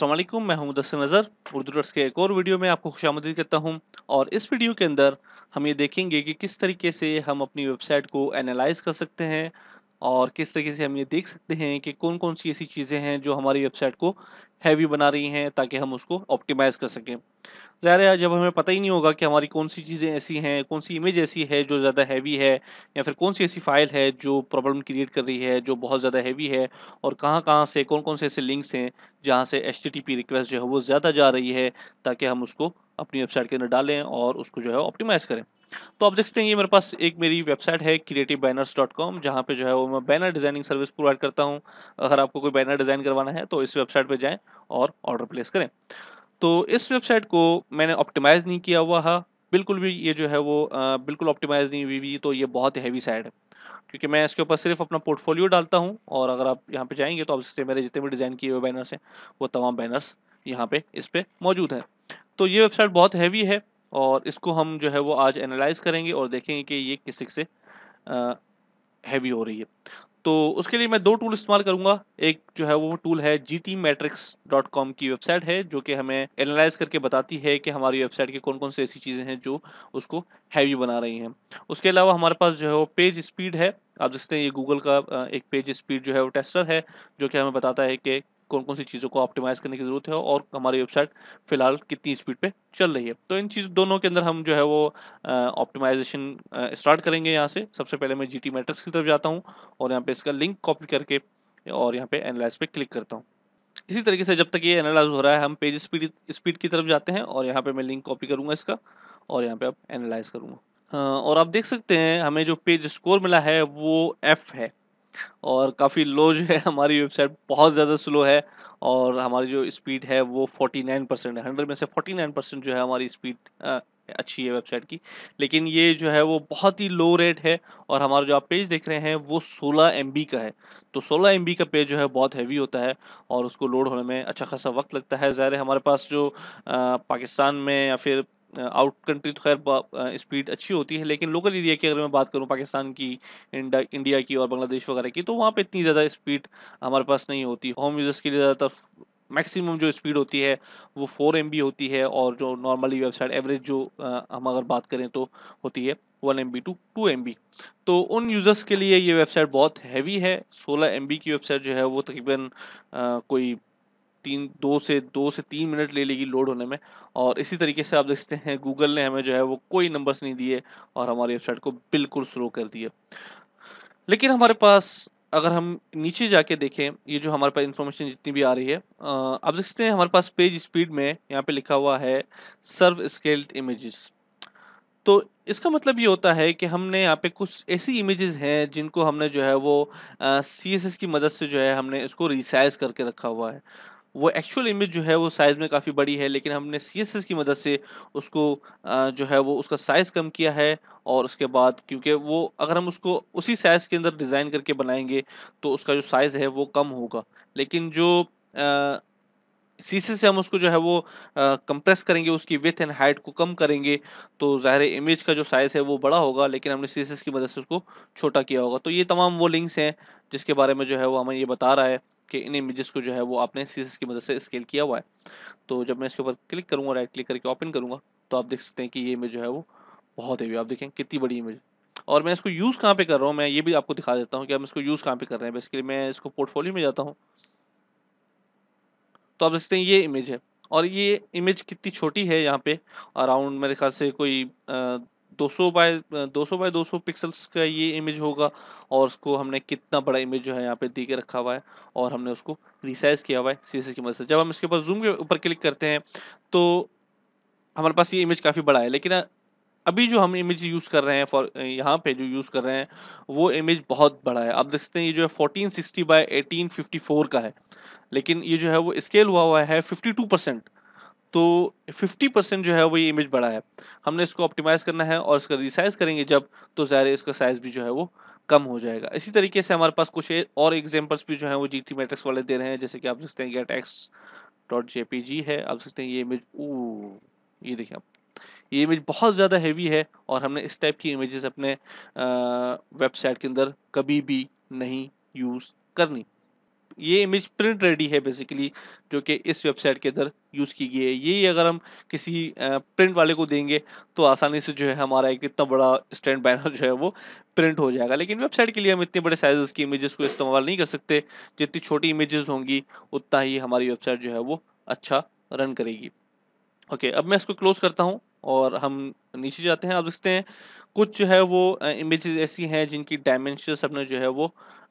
अस्सलाम वालेकुम, मैं हूं मुदस्सिर नज़र। उर्दू ट्रस्ट के एक और वीडियो में आपको खुशामदीद कहता हूं। और इस वीडियो के अंदर हम ये देखेंगे कि किस तरीके से हम अपनी वेबसाइट को एनालाइज कर सकते हैं और किस तरीके से हम ये देख सकते हैं कि कौन कौन सी ऐसी चीज़ें हैं जो हमारी वेबसाइट को हैवी बना रही हैं, ताकि हम उसको ऑप्टिमाइज़ कर सकें। ज़ाहिर है, जब हमें पता ही नहीं होगा कि हमारी कौन सी चीज़ें ऐसी हैं, कौन सी इमेज ऐसी है जो ज़्यादा हैवी है, या फिर कौन सी ऐसी फ़ाइल है जो प्रॉब्लम क्रिएट कर रही है, जो बहुत ज़्यादा हैवी है, और कहाँ-कहाँ से कौन-कौन से ऐसे लिंक्स हैं जहाँ से एचटीटीपी रिक्वेस्ट जो है वो ज़्यादा जा रही है, ताकि हम उसको अपनी वेबसाइट के अंदर डालें और उसको जो है ऑप्टिमाइज़ करें। तो आप देख सकते हैं, ये मेरे पास एक मेरी वेबसाइट है creativebanners.com, जहाँ पे जो है वो मैं बैनर डिज़ाइनिंग सर्विस प्रोवाइड करता हूँ। अगर आपको कोई बैनर डिज़ाइन करवाना है तो इस वेबसाइट पे जाएँ और ऑर्डर प्लेस करें। तो इस वेबसाइट को मैंने ऑप्टिमाइज़ नहीं किया हुआ है, बिल्कुल भी। ये जो है वो बिल्कुल ऑप्टिमाइज़ नहीं हुई हुई, तो ये बहुत हेवी साइट है, क्योंकि मैं इसके ऊपर सिर्फ़ अपना पोर्टफ़ोलियो डालता हूँ। और अगर आप यहाँ पे जाएँगे तो आप इससे मेरे जितने भी डिज़ाइन किए हुए बैनर्स हैं, वो तमाम बैनर्स यहाँ पे इस पे मौजूद हैं। तो ये वेबसाइट बहुत हेवी है और इसको हम जो है वो आज एनालाइज़ करेंगे और देखेंगे कि ये किस से अ, हैवी हो रही है। तो उसके लिए मैं 2 टूल इस्तेमाल करूँगा। एक जो है वो टूल है gtmetrix.com की वेबसाइट है, जो कि हमें एनालाइज़ करके बताती है कि हमारी वेबसाइट की कौन-कौन सी ऐसी चीज़ें हैं जो उसको हैवी बना रही हैं। उसके अलावा हमारे पास जो है वो पेज स्पीड है। आप देख सकते हैं, ये गूगल का एक पेज स्पीड जो है वो टेस्टर है, जो कि हमें बताता है कि कौन-कौन सी चीज़ों को ऑप्टिमाइज़ करने की ज़रूरत है और हमारी वेबसाइट फ़िलहाल कितनी स्पीड पे चल रही है। तो इन चीज़ दोनों के अंदर हम जो है वो ऑप्टिमाइज़ेशन स्टार्ट करेंगे यहाँ से। सबसे पहले मैं जीटी मैट्रिक्स की तरफ जाता हूँ और यहाँ पे इसका लिंक कॉपी करके और यहाँ पे एनालाइज़ पे क्लिक करता हूँ। इसी तरीके से जब तक ये एनालाइज़ हो रहा है, हम पेज स्पीड स्पीड की तरफ जाते हैं और यहाँ पे मैं लिंक कॉपी करूँगा इसका और यहाँ पे अब एनालाइज़ करूँगा। और आप देख सकते हैं, हमें जो पेज स्कोर मिला है वो एफ है और काफ़ी लो जो है। हमारी वेबसाइट बहुत ज़्यादा स्लो है और हमारी जो स्पीड है वो 49% है। 100 में से 49% जो है हमारी स्पीड अच्छी है वेबसाइट की। लेकिन ये जो है वो बहुत ही लो रेट है और हमारा जो आप पेज देख रहे हैं वो 16 एमबी का है। तो 16 एमबी का पेज जो है बहुत हैवी होता है और उसको लोड होने में अच्छा खासा वक़्त लगता है। ज़ाहिर है, हमारे पास जो पाकिस्तान में या फिर आउट कंट्री तो खैर स्पीड अच्छी होती है, लेकिन लोकल एरिया की अगर मैं बात करूँ पाकिस्तान की, इंडिया की और बांग्लादेश वगैरह की, तो वहाँ पे इतनी ज़्यादा स्पीड हमारे पास नहीं होती। होम यूज़र्स के लिए ज़्यादातर मैक्सिमम जो स्पीड होती है वो 4 एमबी होती है और जो नॉर्मली वेबसाइट एवरेज जो हम अगर बात करें तो होती है 1 एमबी टू 2 एमबी। तो उन यूज़र्स के लिए ये वेबसाइट बहुत हैवी है। 16 एमबी की वेबसाइट जो है वो तकरीबन कोई 2 से 3 मिनट ले लेगी लोड होने में। और इसी तरीके से आप देखते हैं, गूगल ने हमें जो है वो कोई नंबर्स नहीं दिए और हमारी वेबसाइट को बिल्कुल स्लो कर दिया। लेकिन हमारे पास अगर हम नीचे जाके देखें, ये जो हमारे पास इन्फॉर्मेशन जितनी भी आ रही है, आप देख सकते हैं हमारे पास पेज स्पीड में यहाँ पे लिखा हुआ है सर्व स्केल्ड इमेजेस। तो इसका मतलब ये होता है कि हमने यहाँ पे कुछ ऐसी इमेजेस हैं जिनको हमने जो है वो सीएसएस की मदद से जो है हमने इसको रिसाइज करके रखा हुआ है। वो एक्चुअल इमेज जो है वो साइज़ में काफ़ी बड़ी है, लेकिन हमने सीएसएस की मदद से उसको जो है वो उसका साइज़ कम किया है। और उसके बाद क्योंकि वो अगर हम उसको उसी साइज़ के अंदर डिज़ाइन करके बनाएँगे तो उसका जो साइज़ है वो कम होगा। लेकिन जो सीएसएस से हम उसको जो है वो कंप्रेस करेंगे, उसकी विड्थ एंड हाइट को कम करेंगे, तो ज़ाहिर है इमेज का जो साइज़ है वो बड़ा होगा, लेकिन हमने सीएसएस की मदद से उसको छोटा किया होगा। तो ये तमाम वो लिंक्स हैं जिसके बारे में जो है वो हमें ये बता रहा है कि इन इमेजेस को जो है वो आपने सीएसएस की मदद से स्केल किया हुआ है। तो जब मैं इसके ऊपर क्लिक करूँगा, राइट क्लिक करके ओपन करूँगा, तो आप देख सकते हैं कि ये इमेज जो है वो बहुत हेवी है। आप देखें कितनी बड़ी इमेज। और मैं इसको यूज़ कहाँ पे कर रहा हूँ, मैं ये भी आपको दिखा देता हूँ कि हम इसको यूज़ कहाँ पे कर रहे हैं। बेसिकली मैं इसको पोर्टफोलियो में जाता हूँ, तो आप देख सकते हैं ये इमेज है। और ये इमेज कितनी छोटी है, यहाँ पे अराउंड मेरे ख्याल से कोई 200 बाय 200 पिक्सल्स का ये इमेज होगा। और उसको हमने कितना बड़ा इमेज जो है यहाँ पे दे के रखा हुआ है और हमने उसको रिसाइज किया हुआ है सीएसएस की मदद से। जब हम इसके ऊपर जूम के ऊपर क्लिक करते हैं तो हमारे पास ये इमेज काफ़ी बड़ा है, लेकिन अभी जो हम इमेज यूज़ कर रहे हैं फॉर यहाँ पे जो यूज़ कर रहे हैं वो इमेज बहुत बड़ा है। आप देख सकते हैं ये जो है 1460 बाय 1854 का है, लेकिन ये जो है वो स्केल हुआ हुआ है 52%। तो 50% जो है वो ये इमेज बड़ा है। हमने इसको ऑप्टिमाइज़ करना है और इसका रिसाइज़ करेंगे जब, तो ज़ाहिर है इसका साइज़ भी जो है वो कम हो जाएगा। इसी तरीके से हमारे पास कुछ और एग्ज़ाम्पल्स भी जो हैं वो जीटी मैट्रिक्स वाले दे रहे हैं, जैसे कि आप देख सकते हैं getx.jpg है। आप देख सकते हैं ये इमेज, ये देखिए आप, ये इमेज बहुत ज़्यादा हेवी है और हमने इस टाइप की इमेजेस अपने वेबसाइट के अंदर कभी भी नहीं यूज़ करनी। ये इमेज प्रिंट रेडी है बेसिकली, जो कि इस वेबसाइट के अंदर यूज़ की गई है। यही अगर हम किसी प्रिंट वाले को देंगे तो आसानी से जो है हमारा एक इतना बड़ा स्टैंड बैनर जो है वो प्रिंट हो जाएगा। लेकिन वेबसाइट के लिए हम इतने बड़े साइज़ की इमेजेस को इस्तेमाल नहीं कर सकते। जितनी छोटी इमेजेस होंगी उतना ही हमारी वेबसाइट जो है वो अच्छा रन करेगी। ओके, अब मैं इसको क्लोज़ करता हूँ और हम नीचे जाते हैं। आप देखते हैं कुछ जो है वो इमेजेस ऐसी हैं जिनकी डायमेंशंस हमने जो है वो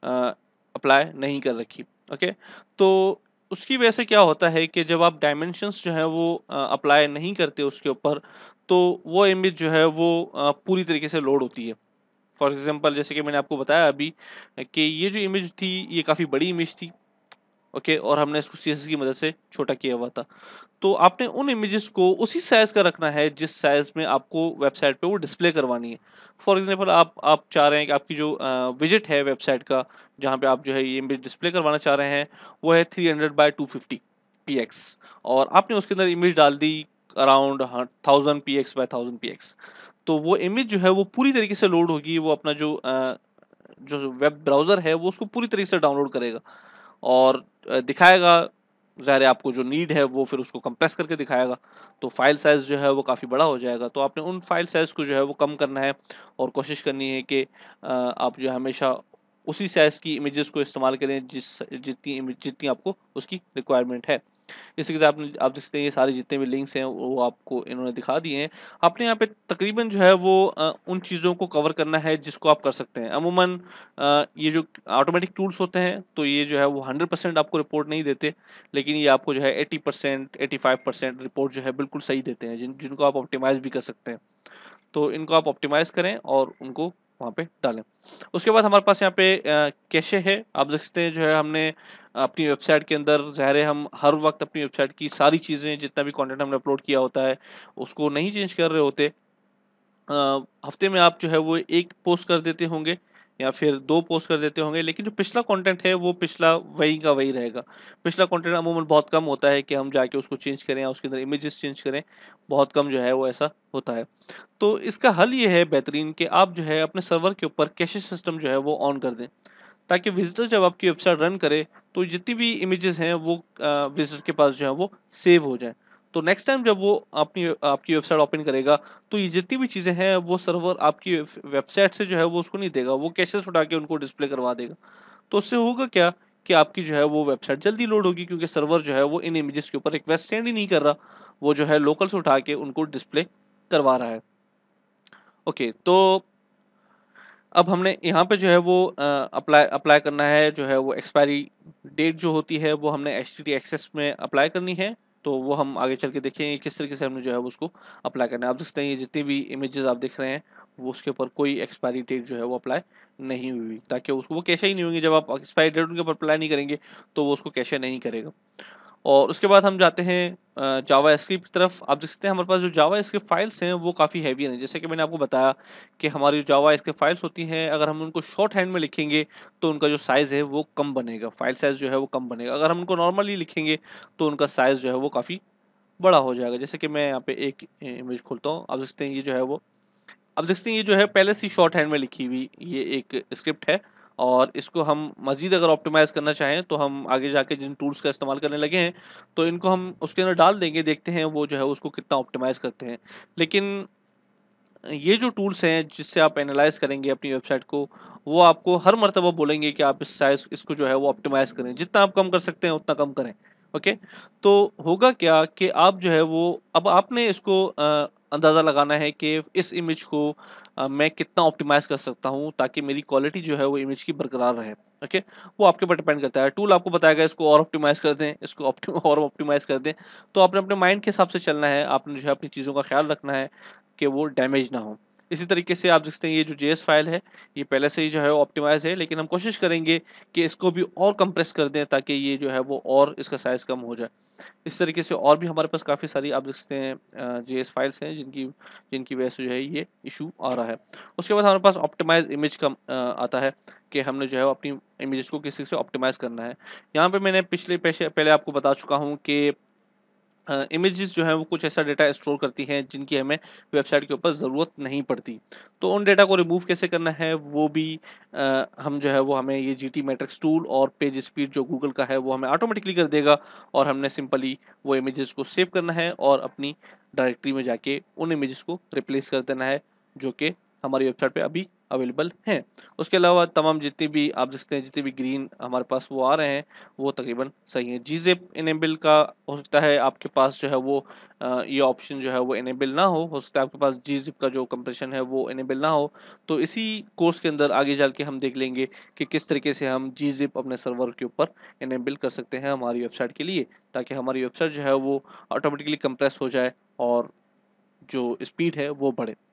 अप्लाई नहीं कर रखी। ओके, तो उसकी वजह से क्या होता है कि जब आप डायमेंशंस जो है वो अप्लाई नहीं करते उसके ऊपर, तो वो इमेज जो है वो पूरी तरीके से लोड होती है। फॉर एग्जांपल जैसे कि मैंने आपको बताया अभी कि ये जो इमेज थी ये काफ़ी बड़ी इमेज थी। ओके, और हमने इसको सीएसएस की मदद से छोटा किया हुआ था। तो आपने उन इमेजेस को उसी साइज़ का रखना है जिस साइज़ में आपको वेबसाइट पे वो डिस्प्ले करवानी है। फॉर एग्ज़ाम्पल आप चाह रहे हैं कि आपकी जो विज़िट है वेबसाइट का, जहाँ पे आप जो है ये इमेज डिस्प्ले करवाना चाह रहे हैं, वो है 300 बाय 250 पीएक्स, और आपने उसके अंदर इमेज डाल दी अराउंड 1000 पीएक्स बाय 1000 पीएक्स। तो वो इमेज जो है वो पूरी तरीके से लोड होगी, वो अपना जो वेब ब्राउज़र है वो उसको पूरी तरीके से डाउनलोड करेगा और दिखाएगा। ज़ाहिर है आपको जो नीड है वो फिर उसको कंप्रेस करके दिखाएगा, तो फाइल साइज़ जो है वो काफ़ी बड़ा हो जाएगा। तो आपने उन फाइल साइज़ को जो है वो कम करना है और कोशिश करनी है कि आप जो है हमेशा उसी साइज़ की इमेजेस को इस्तेमाल करें जितनी आपको उसकी रिक्वायरमेंट है। इसी के साथ आप देख सकते हैं ये सारे जितने भी लिंक्स हैं वो आपको इन्होंने दिखा दिए हैं। आपने यहाँ पे तकरीबन जो है वो उन चीज़ों को कवर करना है जिसको आप कर सकते हैं। अमूमन ये जो ऑटोमेटिक टूल्स होते हैं तो ये जो है वो 100% आपको रिपोर्ट नहीं देते, लेकिन ये आपको जो है 80% 85% रिपोर्ट जो है बिल्कुल सही देते हैं, जिनको आप ऑप्टिमाइज़ भी कर सकते हैं। तो इनको आप ऑप्टिमाइज़ करें और उनको वहाँ पे डालें। उसके बाद हमारे पास यहाँ पे कैशे है। आप देख सकते हैं जो है हमने अपनी वेबसाइट के अंदर ज़ाहिर है हम हर वक़्त अपनी वेबसाइट की सारी चीज़ें जितना भी कंटेंट हमने अपलोड किया होता है, उसको नहीं चेंज कर रहे होते। हफ्ते में आप जो है वो 1 पोस्ट कर देते होंगे या फिर 2 पोस्ट कर देते होंगे, लेकिन जो पिछला कंटेंट है वो पिछला वही का वही रहेगा। पिछला कंटेंट अमूमन बहुत कम होता है कि हम जाके उसको चेंज करें या उसके अंदर इमेजेस चेंज करें, बहुत कम जो है वो ऐसा होता है। तो इसका हल ये है बेहतरीन कि आप जो है अपने सर्वर के ऊपर कैशे सिस्टम जो है वो ऑन कर दें, ताकि विज़िटर जब आपकी वेबसाइट रन करे तो जितनी भी इमेजेस हैं वो विज़िटर के पास जो है वो सेव हो जाएँ। तो नेक्स्ट टाइम जब वो अपनी आपकी वेबसाइट ओपन करेगा तो ये जितनी भी चीज़ें हैं वो सर्वर आपकी वेबसाइट से जो है वो उसको नहीं देगा, वो कैशेस उठा के उनको डिस्प्ले करवा देगा। तो उससे होगा क्या कि आपकी जो है वो वेबसाइट जल्दी लोड होगी, क्योंकि सर्वर जो है वो इन इमेजेस के ऊपर रिक्वेस्ट सेंड ही नहीं कर रहा, वो जो है लोकल से उठा के उनको डिस्प्ले करवा रहा है। ओके, तो अब हमने यहाँ पे जो है वो अप्लाई अप्लाई करना है, जो है वो एक्सपायरी डेट जो होती है वो हमने https में अप्लाई करनी है। तो वो हम आगे चल के देखेंगे किस तरीके से हमने जो है वो उसको अप्लाई करना है। आप देख सकते हैं ये जितनी भी इमेजेस आप देख रहे हैं वो उसके ऊपर कोई एक्सपायरी डेट जो है वो अप्लाई नहीं हुई, ताकि उसको वो कैशे ही नहीं होंगे। जब आप एक्सपायरी डेट उनके ऊपर अप्लाई नहीं करेंगे तो वो उसको कैशे नहीं करेगा। और उसके बाद हम जाते हैं जावास्क्रिप्ट की तरफ। आप देख सकते हैं हमारे पास जो जावास्क्रिप्ट फाइल्स हैं वो काफ़ी हैवी हैं। जैसे कि मैंने आपको बताया कि हमारी जो जावास्क्रिप्ट फाइल्स होती हैं, अगर हम उनको शॉर्ट हैंड में लिखेंगे तो उनका जो साइज़ है वो कम बनेगा, फाइल साइज़ जो है वो कम बनेगा। अगर हम उनको नॉर्मली लिखेंगे तो उनका साइज़ जो है वो काफ़ी बड़ा हो जाएगा। जैसे कि मैं यहाँ पे एक इमेज खोलता हूँ, आप देख सकते हैं ये जो है वो, अब देखते हैं ये जो है पहले से ही शॉर्ट हैंड में लिखी हुई ये एक स्क्रिप्ट है, और इसको हम मज़ीद अगर ऑप्टिमाइज़ करना चाहें तो हम आगे जाके जिन टूल्स का इस्तेमाल करने लगे हैं तो इनको हम उसके अंदर डाल देंगे, देखते हैं वो जो है उसको कितना ऑप्टिमाइज़ करते हैं। लेकिन ये जो टूल्स हैं जिससे आप एनालाइज़ करेंगे अपनी वेबसाइट को, वो आपको हर मर्तबा बोलेंगे कि आप इस साइज़ इसको जो है वो ऑप्टिमाइज़ करें। जितना आप कम कर सकते हैं उतना कम करें। ओके? तो होगा क्या कि आप जो है वो, अब आपने इसको अंदाज़ा लगाना है कि इस इमेज को मैं कितना ऑप्टिमाइज़ कर सकता हूँ ताकि मेरी क्वालिटी जो है वो इमेज की बरकरार रहे। ओके? वो आपके ऊपर डिपेंड करता है। टूल आपको बताएगा इसको और ऑप्टिमाइज़ कर दें, इसको और ऑप्टिमाइज़ कर दें। तो आपने अपने माइंड के हिसाब से चलना है। आपने जो है अपनी चीज़ों का ख़्याल रखना है कि वो डैमेज ना हो। इसी तरीके से आप देख सकते हैं ये जो जेएस फाइल है, ये पहले से ही जो है ऑप्टिमाइज़ है, लेकिन हम कोशिश करेंगे कि इसको भी और कंप्रेस कर दें ताकि ये जो है वो और इसका साइज़ कम हो जाए। इस तरीके से और भी हमारे पास काफ़ी सारी आप देख सकते हैं जेएस फाइल्स हैं जिनकी जिनकी वजह से जो है ये इश्यू आ रहा है। उसके बाद हमारे पास ऑप्टिमाइज़ इमेज का आता है कि हमने जो है अपनी इमेजेस को किस तरह से ऑप्टिमाइज़ करना है। यहाँ पे मैंने पहले आपको बता चुका हूँ कि इमेजेस जो हैं वो कुछ ऐसा डेटा स्टोर करती हैं जिनकी हमें वेबसाइट के ऊपर ज़रूरत नहीं पड़ती। तो उन डेटा को रिमूव कैसे करना है वो भी हम जो है वो हमें ये जीटी मैट्रिक्स टूल और पेज स्पीड जो गूगल का है वो हमें ऑटोमेटिकली कर देगा और हमने सिंपली वो इमेजेस को सेव करना है और अपनी डायरेक्टरी में जाके उन इमेजेस को रिप्लेस कर देना है जो कि हमारी वेबसाइट पे अभी अवेलेबल हैं। उसके अलावा तमाम जितनी भी आप देख सकते हैं जितने भी ग्रीन हमारे पास वो आ रहे हैं वो तकरीबन सही है। gzip इनेबल का हो सकता है आपके पास जो है वो ये ऑप्शन जो है वो इनेबल ना हो सकता है आपके पास gzip का जो कंप्रेशन है वो इनेबल ना हो। तो इसी कोर्स के अंदर आगे चल के हम देख लेंगे कि किस तरीके से हम gzip अपने सर्वर के ऊपर इनेबल कर सकते हैं हमारी वेबसाइट के लिए, ताकि हमारी वेबसाइट जो है वो ऑटोमेटिकली कंप्रेस हो जाए और जो स्पीड है वो बढ़े।